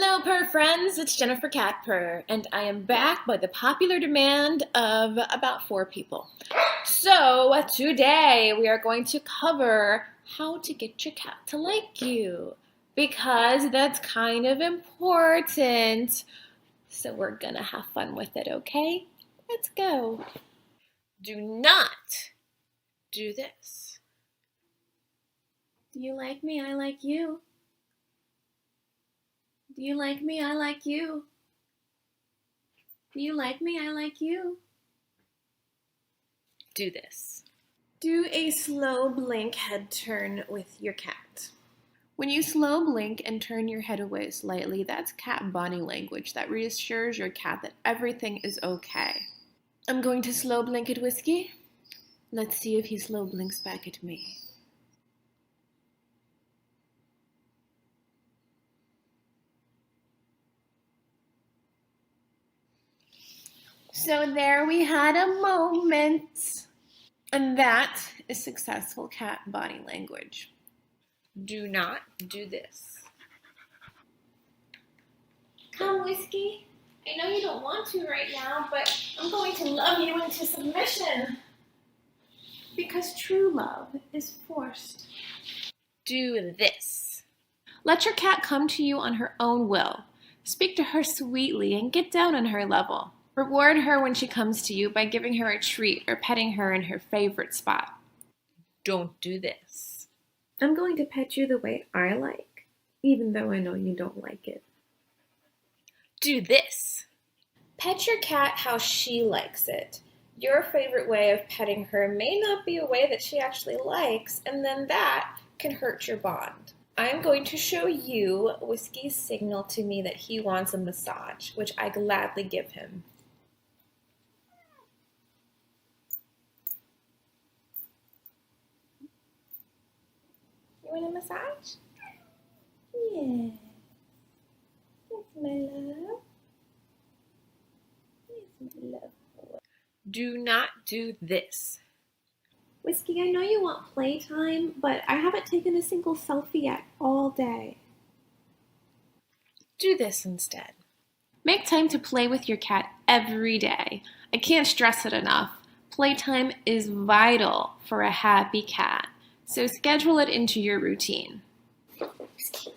Hello, Purr friends. It's Jennifer Cat Purr, and I am back by the popular demand of about 4 people. So, today we are going to cover how to get your cat to like you, because that's kind of important. So, we're gonna have fun with it, okay? Let's go. Do not do this. Do you like me? I like you. Do you like me? I like you. Do you like me? I like you. Do this. Do a slow blink head turn with your cat. When you slow blink and turn your head away slightly, that's cat body language that reassures your cat that everything is okay. I'm going to slow blink at Whiskey. Let's see if he slow blinks back at me. So there we had a moment. And that is successful cat body language. Do not do this. Come, Whiskey. I know you don't want to right now, but I'm going to love you into submission. Because true love is forced. Do this. Let your cat come to you on her own will. Speak to her sweetly and get down on her level. Reward her when she comes to you by giving her a treat or petting her in her favorite spot. Don't do this. I'm going to pet you the way I like, even though I know you don't like it. Do this. Pet your cat how she likes it. Your favorite way of petting her may not be a way that she actually likes, and then that can hurt your bond. I'm going to show you Whiskey's signal to me that he wants a massage, which I gladly give him. You want a massage? Yeah. That's my love. That's my love boy. Do not do this. Whiskey, I know you want playtime, but I haven't taken a single selfie yet all day. Do this instead. Make time to play with your cat every day. I can't stress it enough. Playtime is vital for a happy cat, so schedule it into your routine. Whiskey.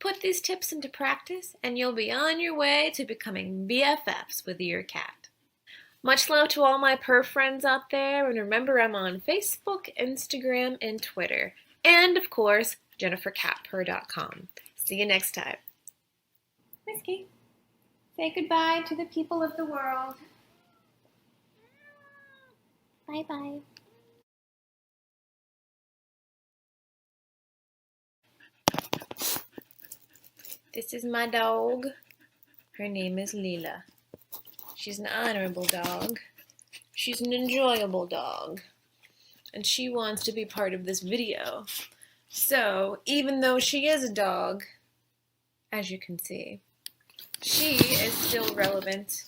Put these tips into practice and you'll be on your way to becoming BFFs with your cat. Much love to all my purr friends out there, and remember I'm on Facebook, Instagram, and Twitter. And of course, JenniferCatPurr.com. See you next time. Whiskey, say goodbye to the people of the world. Bye-bye. This is my dog. Her name is Leela. She's an honorable dog. She's an enjoyable dog. And she wants to be part of this video. So, even though she is a dog, as you can see, she is still relevant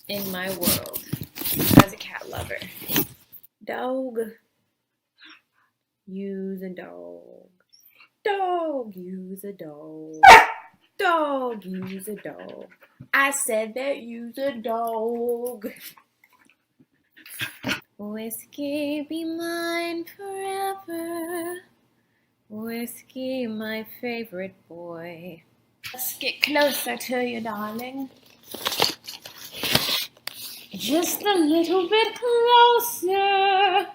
in my world as a cat lover. Dog. Use a dog. Dog, use a dog. Dog, use a dog. I said that use a dog. Whiskey, be mine forever. Whiskey, my favorite boy. Let's get closer to you, darling. Just a little bit closer.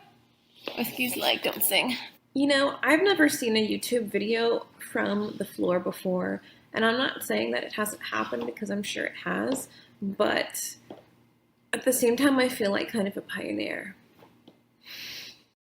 Whiskey's like, don't sing. You know, I've never seen a YouTube video from the floor before, and I'm not saying that it hasn't happened because I'm sure it has, but at the same time, I feel like kind of a pioneer.